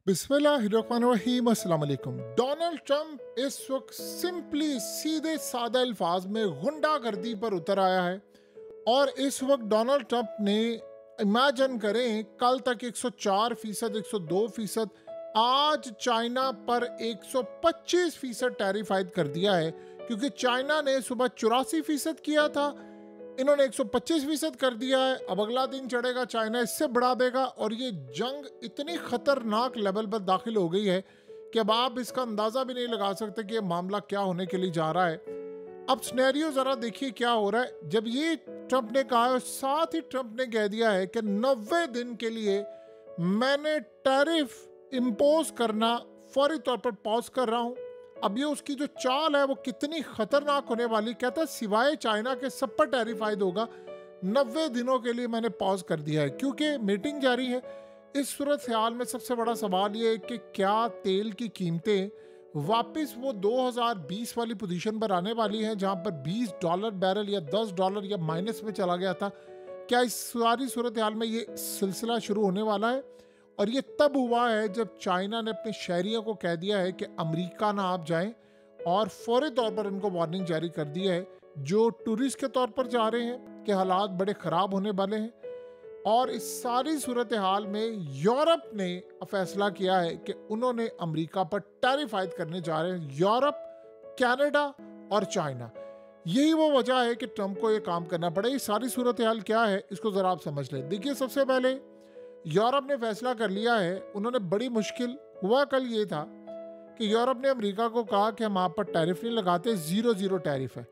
बिस्मिल्लाहिर्रहमानिर्रहीम अस्सलाम वालेकुम। डोनाल्ड ट्रंप इस वक्त सिंपली सीधे सादा अल्फाज में गुंडागर्दी पर उतर आया है और इस वक्त डोनाल्ड ट्रंप ने इमेजिन करें कल तक 104%, 102%, आज चाइना पर 125% टैरिफ आयद कर दिया है, क्योंकि चाइना ने सुबह 84% किया था, इन्होंने 125% कर दिया है। अब अगला दिन चढ़ेगा, चाइना इससे बढ़ा देगा और ये जंग इतनी खतरनाक लेवल पर दाखिल हो गई है कि अब आप इसका अंदाजा भी नहीं लगा सकते कि ये मामला क्या होने के लिए जा रहा है। अब सिनेरियो जरा देखिए क्या हो रहा है। जब ये ट्रंप ने कहा है, साथ ही ट्रंप ने कह दिया है कि 90 दिन के लिए मैंने टैरिफ इम्पोज करना फौरी तौर पर पॉज कर रहा हूं। अब ये उसकी जो चाल है वो कितनी खतरनाक होने वाली, कहता है सिवाय चाइना के सब पर टैरिफ आयद होगा। 90 दिनों के लिए मैंने पॉज कर दिया है क्योंकि मीटिंग जारी है। इस सूरत हाल में सबसे बड़ा सवाल ये है कि क्या तेल की कीमतें वापस वो 2020 वाली पोजीशन पर आने वाली हैं जहां पर $20 बैरल या $10 या माइनस में चला गया था। क्या इस सारी सूरत हाल में ये सिलसिला शुरू होने वाला है? और ये तब हुआ है जब चाइना ने अपने शहरियों को कह दिया है कि अमेरिका ना आप जाएं, और फौरी तौर पर उनको वार्निंग जारी कर दी है जो टूरिस्ट के तौर पर जा रहे हैं कि हालात बड़े ख़राब होने वाले हैं। और इस सारी सूरत हाल में यूरोप ने फैसला किया है कि उन्होंने अमेरिका पर टैरिफ आयद करने जा रहे हैं। यूरोप, कनाडा और चाइना, यही वो वजह है कि ट्रंप को ये काम करना पड़े। ये सारी सूरत हाल क्या है इसको ज़रा आप समझ लें। देखिए, सबसे पहले यूरोप ने फैसला कर लिया है, उन्होंने बड़ी मुश्किल हुआ कल ये था कि यूरोप ने अमेरिका को कहा कि हम आप पर टैरिफ नहीं लगाते, 0 टैरिफ है।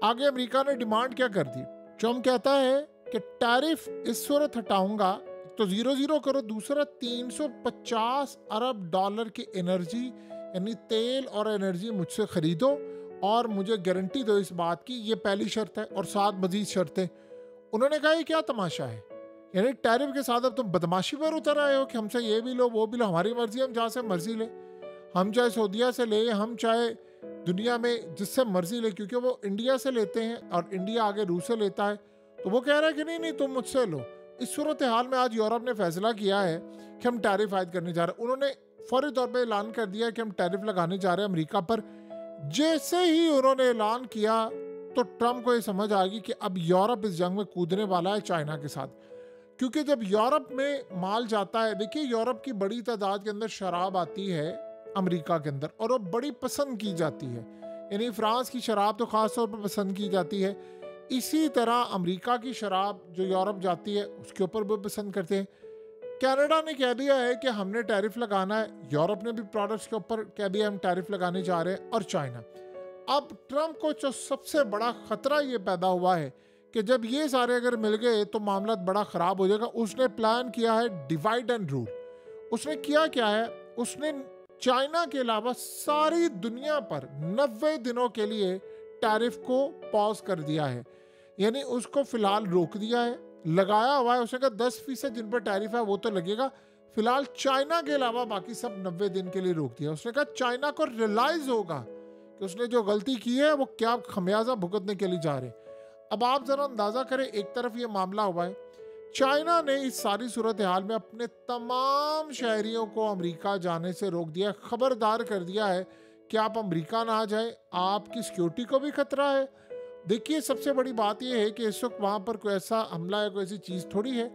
आगे अमेरिका ने डिमांड क्या कर दी? ट्रंप कहता है कि टैरिफ इस सूरत हटाऊंगा तो 0 करो, दूसरा $350 अरब की एनर्जी यानी तेल और एनर्जी मुझसे खरीदो और मुझे गारंटी दो इस बात की, ये पहली शर्त है, और 7 मजीद शर्तें। उन्होंने कहा ये क्या तमाशा है, यानी टैरिफ के साथ अब तुम बदमाशी पर उतर आए हो कि हमसे ये भी लो वो भी लो, हमारी मर्जी, हम जहाँ से मर्जी ले, हम चाहे सऊदीया से ले, हम चाहे दुनिया में जिससे मर्जी ले, क्योंकि वो इंडिया से लेते हैं और इंडिया आगे रूस से लेता है, तो वो कह रहा है कि नहीं नहीं तुम मुझसे लो। इस सूरत हाल में आज यूरोप ने फैसला किया है कि हम टैरिफ आयद करने जा रहे हैं। उन्होंने फौरी तौर पर ऐलान कर दिया कि हम टैरिफ लगाने जा रहे हैं अमेरिका पर। जैसे ही उन्होंने ऐलान किया तो ट्रंप को ये समझ आ गई कि अब यूरोप इस जंग में कूदने वाला है चाइना के साथ, क्योंकि जब यूरोप में माल जाता है, देखिए यूरोप की बड़ी तादाद के अंदर शराब आती है अमेरिका के अंदर और वो बड़ी पसंद की जाती है, यानी फ्रांस की शराब तो ख़ास तौर पर पसंद की जाती है। इसी तरह अमेरिका की शराब जो यूरोप जाती है उसके ऊपर भी पसंद करते हैं। कनाडा ने कह दिया है कि हमने टैरिफ लगाना है, यूरोप ने भी प्रोडक्ट्स के ऊपर कह दिया हम टैरिफ लगाने जा रहे हैं, और चाइना। अब ट्रंप को जो सबसे बड़ा खतरा ये पैदा हुआ है कि जब ये सारे अगर मिल गए तो मामला बड़ा ख़राब हो जाएगा। उसने प्लान किया है डिवाइड एंड रूल। उसने किया क्या है, उसने चाइना के अलावा सारी दुनिया पर 90 दिनों के लिए टैरिफ को पॉज कर दिया है, यानी उसको फिलहाल रोक दिया है। लगाया हुआ है, उसने कहा 10% जिन पर टैरिफ है वो तो लगेगा, फिलहाल चाइना के अलावा बाकी सब 90 दिन के लिए रोक दिया। उसने कहा चाइना को रियलाइज होगा कि उसने जो गलती की है वो क्या खमियाजा भुगतने के लिए जा रहे हैं। अब आप ज़रा अंदाज़ा करें, एक तरफ ये मामला हुआ है, चाइना ने इस सारी सूरत हाल में अपने तमाम शहरियों को अमेरिका जाने से रोक दिया, खबरदार कर दिया है कि आप अमेरिका ना जाएं, आपकी सिक्योरिटी को भी खतरा है। देखिए, सबसे बड़ी बात यह है कि इस वक्त वहाँ पर कोई ऐसा हमला है, कोई ऐसी चीज़ थोड़ी है,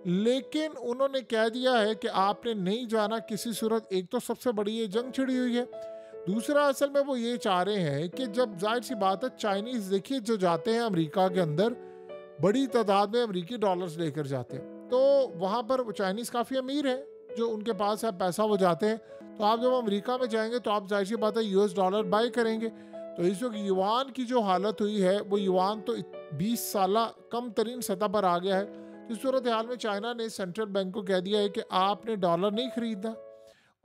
लेकिन उन्होंने कह दिया है कि आपने नहीं जाना किसी सूरत। एक तो सबसे बड़ी ये जंग छिड़ी हुई है, दूसरा असल में वो ये चाह रहे हैं कि जब जाहिर सी बात है चाइनीज़ देखिए जो जाते हैं अमेरिका के अंदर बड़ी तादाद में अमेरिकी डॉलर्स लेकर जाते हैं, तो वहाँ पर चाइनीज़ काफ़ी अमीर हैं, जो उनके पास है पैसा वो जाते हैं। तो आप जब अमेरिका में जाएंगे तो आप जाहिर सी बात है US डॉलर बाय करेंगे। तो इस वक्त युआन की जो हालत हुई है वो युआन तो 20 साल कम तरीन सतह पर आ गया है। तो इस सूरत हाल में चाइना ने सेंट्रल बैंक को कह दिया है कि आपने डॉलर नहीं खरीदना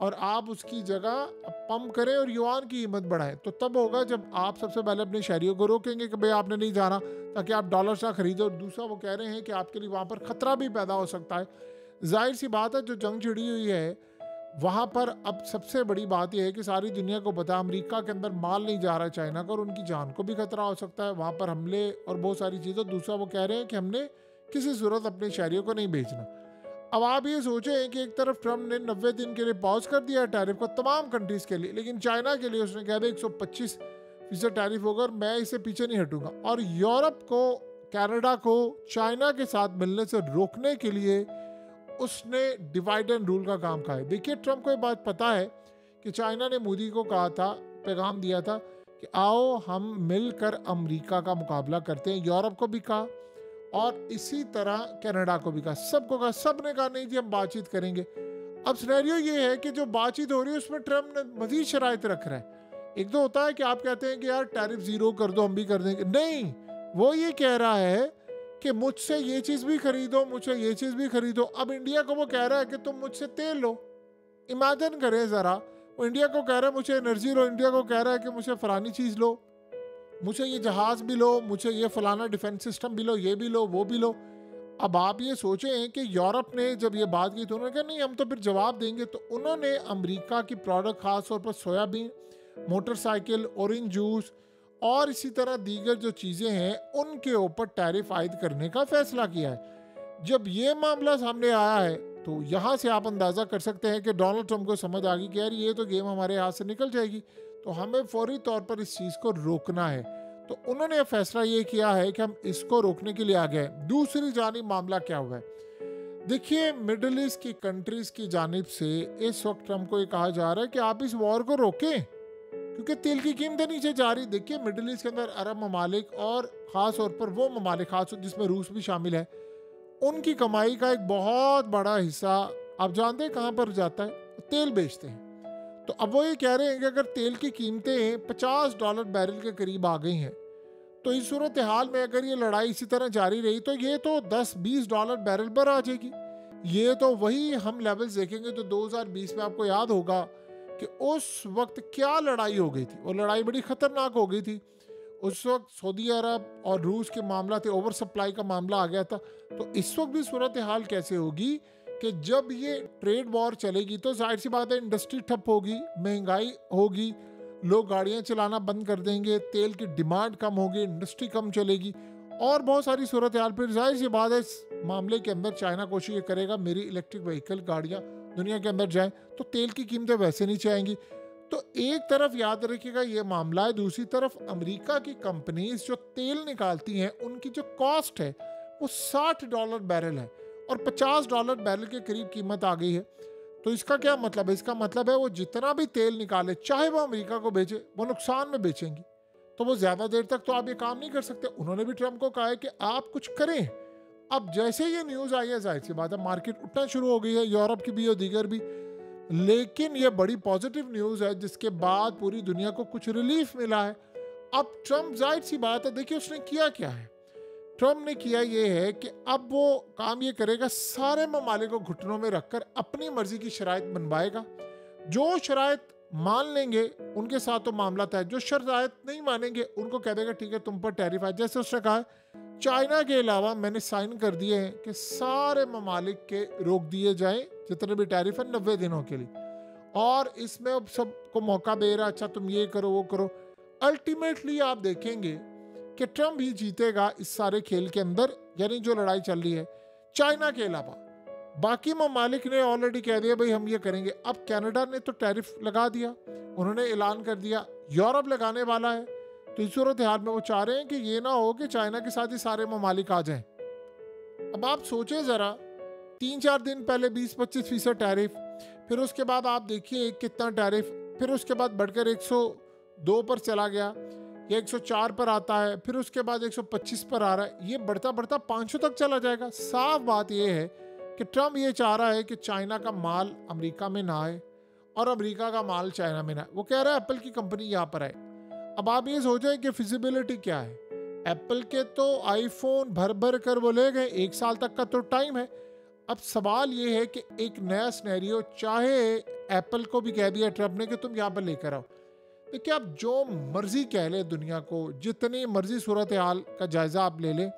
और आप उसकी जगह पंप करें और युआन की कीमत बढ़ाएं। तो तब होगा जब आप सबसे पहले अपने शहरियों को रोकेंगे कि भाई आपने नहीं जाना, ताकि आप डॉलर ना खरीदो। और दूसरा वो कह रहे हैं कि आपके लिए वहाँ पर ख़तरा भी पैदा हो सकता है। जाहिर सी बात है जो जंग छिड़ी हुई है वहाँ पर अब सबसे बड़ी बात यह है कि सारी दुनिया को पता है अमेरिका के अंदर माल नहीं जा रहा है चाइना का, और उनकी जान को भी खतरा हो सकता है, वहाँ पर हमले और बहुत सारी चीज़ें। दूसरा वो कह रहे हैं कि हमने किसी सूरत अपने शहरियों को नहीं भेजना। अब आप ये सोचें कि एक तरफ ट्रम्प ने 90 दिन के लिए पॉज कर दिया टैरिफ को तमाम कंट्रीज के लिए, लेकिन चाइना के लिए उसने कह दिया 125% टैरिफ होगा और मैं इससे पीछे नहीं हटूंगा। और यूरोप को, कनाडा को चाइना के साथ मिलने से रोकने के लिए उसने डिवाइड एंड रूल का काम कहा है। देखिए, ट्रम्प को ये बात पता है कि चाइना ने मोदी को कहा था, पैगाम दिया था कि आओ हम मिलकर अमेरिका का मुकाबला करते हैं। यूरोप को भी कहा और इसी तरह कनाडा को भी कहा, सबको कहा, सब ने कहा नहीं जी हम बातचीत करेंगे। अब सिनेरियो ये है कि जो बातचीत हो रही है उसमें ट्रम्प ने मजीद शराइत रख रहा है। एक तो होता है कि आप कहते हैं कि यार टैरिफ जीरो कर दो, हम भी कर देंगे, नहीं, वो ये कह रहा है कि मुझसे ये चीज़ भी खरीदो, मुझसे ये चीज़ भी खरीदो। अब इंडिया को वो कह रहा है कि तुम मुझसे तेल लो। इमेजिन करें ज़रा, वो इंडिया को कह रहा है मुझे एनर्जी लो, इंडिया को कह रहा है कि मुझे फलानी चीज़ लो, मुझे ये जहाज़ भी लो, मुझे ये फलाना डिफेंस सिस्टम भी लो, ये भी लो, वो भी लो। अब आप ये सोचें कि यूरोप ने जब ये बात की तो उन्होंने कहा नहीं हम तो फिर जवाब देंगे। तो उन्होंने अमेरिका की प्रोडक्ट, ख़ास तौर पर सोयाबीन, मोटरसाइकिल, ऑरेंज जूस और इसी तरह दीगर जो चीज़ें हैं उनके ऊपर टैरिफ आयद करने का फैसला किया है। जब ये मामला सामने आया है तो यहाँ से आप अंदाज़ा कर सकते हैं कि डोनाल्ड ट्रंप को समझ आ गई कि यार ये तो गेम हमारे हाथ से निकल जाएगी, तो हमें फौरी तौर पर इस चीज़ को रोकना है। तो उन्होंने फैसला ये किया है कि हम इसको रोकने के लिए आ गए। दूसरी जानिब मामला क्या हुआ है, देखिए, मिडल ईस्ट की कंट्रीज़ की जानिब से इस वक्त ट्रंप को ये कहा जा रहा है कि आप इस वॉर को रोकें क्योंकि तेल की कीमतें नीचे जा रही। देखिए, मिडल ईस्ट के अंदर अरब ममालिक और ख़ास तौर पर वो ममालिक, खास जिसमें रूस भी शामिल है, उनकी कमाई का एक बहुत बड़ा हिस्सा आप जानते हैं कहाँ पर जाता है, तेल बेचते हैं। तो अब वो ये कह रहे हैं कि अगर तेल की कीमतें $50 बैरल के करीब आ गई हैं तो इस सूरत हाल में अगर ये लड़ाई इसी तरह जारी रही तो ये तो $10-20 बैरल पर आ जाएगी। ये तो वही हम लेवल्स देखेंगे जो 2020 में आपको याद होगा कि उस वक्त क्या लड़ाई हो गई थी। वो लड़ाई बड़ी ख़तरनाक हो गई थी। उस वक्त सऊदी अरब और रूस के मामला थे, ओवर सप्लाई का मामला आ गया था। तो इस वक्त भी सूरत हाल कैसे होगी कि जब ये ट्रेड वॉर चलेगी तो जाहिर सी बात है इंडस्ट्री ठप होगी, महंगाई होगी, लोग गाड़ियां चलाना बंद कर देंगे, तेल की डिमांड कम होगी, इंडस्ट्री कम चलेगी और बहुत सारी सूरत हाल। फिर जाहिर सी बात है इस मामले के अंदर चाइना कोशिश ये करेगा मेरी इलेक्ट्रिक व्हीकल गाड़ियाँ दुनिया के अंदर जाएं, तो तेल की कीमतें वैसे नहीं आएंगी। तो एक तरफ याद रखिएगा ये मामला है, दूसरी तरफ अमेरिका की कंपनीज जो तेल निकालती हैं उनकी जो कॉस्ट है वो $60 बैरल है और $50 बैरल के करीब कीमत आ गई है। तो इसका क्या मतलब है, इसका मतलब है वो जितना भी तेल निकाले चाहे वो अमेरिका को बेचे वो नुकसान में बेचेंगी, तो वो ज़्यादा देर तक तो आप ये काम नहीं कर सकते। उन्होंने भी ट्रंप को कहा है कि आप कुछ करें। अब जैसे ये न्यूज़ आई है जाहिर सी बात है मार्केट उठना शुरू हो गई है, यूरोप की भी और दीगर भी। लेकिन ये बड़ी पॉजिटिव न्यूज़ है जिसके बाद पूरी दुनिया को कुछ रिलीफ मिला है। अब ट्रंप जाहिर सी बात है, देखिए उसने किया क्या है, ट्रंप ने किया ये है कि अब वो काम ये करेगा सारे ममालिक को घुटनों में रखकर अपनी मर्जी की शराइत बनवाएगा। जो शराइत मान लेंगे उनके साथ तो मामला तय, जो शराइत नहीं मानेंगे उनको कह देगा ठीक है तुम पर टैरिफ है। जैसे उसने कहा चाइना के अलावा मैंने साइन कर दिए हैं कि सारे ममालिक के रोक दिए जाएं जितने भी टैरिफ है 90 दिनों के लिए, और इसमें अब सबको मौका दे रहा अच्छा तुम ये करो वो करो। अल्टीमेटली आप देखेंगे कि ट्रंप ही जीतेगा इस सारे खेल के अंदर, यानी जो लड़ाई चल रही है। चाइना के अलावा बाकी ममालिक ने ऑलरेडी कह दिया भाई हम ये करेंगे। अब कनाडा ने तो टैरिफ लगा दिया, उन्होंने ऐलान कर दिया, यूरोप लगाने वाला है। तो इस सूरत हाल में वो चाह रहे हैं कि ये ना हो कि चाइना के साथ ही सारे ममालिक आ जाएं। अब आप सोचें ज़रा, 3-4 दिन पहले 20-25% टैरिफ, फिर उसके बाद आप देखिए कितना टैरिफ, फिर उसके बाद बढ़कर 102 पर चला गया, ये 104 पर आता है, फिर उसके बाद 125 पर आ रहा है, ये बढ़ता बढ़ता 500 तक चला जाएगा। साफ बात ये है कि ट्रंप ये चाह रहा है कि चाइना का माल अमेरिका में ना आए और अमेरिका का माल चाइना में ना आए। वो कह रहा है एप्पल की कंपनी यहाँ पर आए। अब आप ये सोचें कि फिजिबिलिटी क्या है, एप्पल के तो आईफोन भर भर कर वो ले गए, 1 साल तक का तो टाइम है। अब सवाल ये है कि एक नया सिनेरियो, चाहे एप्पल को भी कह दिया ट्रंप ने कि तुम यहाँ पर लेकर आओ, देखिए आप जो मर्जी कह ले दुनिया को, जितनी मर्जी सूरत हाल का जायजा आप ले लें,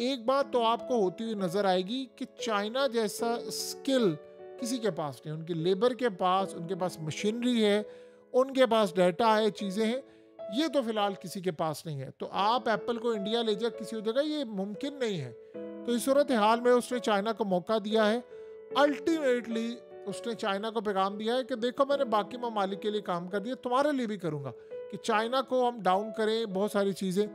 एक बात तो आपको होती हुई नजर आएगी कि चाइना जैसा स्किल किसी के पास नहीं। उनकी लेबर के पास, उनके पास मशीनरी है, उनके पास डाटा है, चीज़ें हैं, ये तो फिलहाल किसी के पास नहीं है। तो आप एप्पल को इंडिया ले जाए किसी जगह, ये मुमकिन नहीं है। तो इस सूरत हाल में उसने चाइना को मौका दिया है अल्टीमेटली उसने चाइना को पैगाम दिया है कि देखो मैंने बाकी ममालिक के लिए काम कर दिया, तुम्हारे लिए भी करूँगा कि चाइना को हम डाउन करें, बहुत सारी चीज़ें।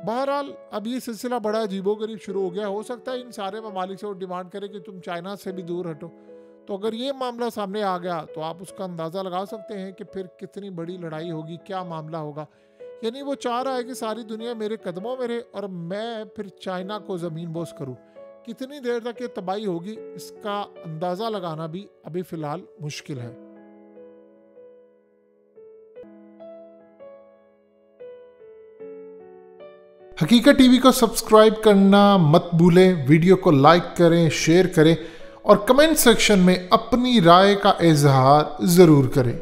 बहरहाल अब ये सिलसिला बड़ा अजीबोगरीब शुरू हो गया। हो सकता है इन सारे ममालिक से वो डिमांड करे कि तुम चाइना से भी दूर हटो। तो अगर ये मामला सामने आ गया तो आप उसका अंदाज़ा लगा सकते हैं कि फिर कितनी बड़ी लड़ाई होगी, क्या मामला होगा। यानी वो चाह रहा है कि सारी दुनिया मेरे कदमों में रहे और मैं फिर चाइना को ज़मीन बोस करूँ। कितनी देर तक ये तबाही होगी इसका अंदाज़ा लगाना भी अभी फ़िलहाल मुश्किल है। हकीकत टीवी को सब्सक्राइब करना मत भूलें, वीडियो को लाइक करें, शेयर करें और कमेंट सेक्शन में अपनी राय का इजहार ज़रूर करें।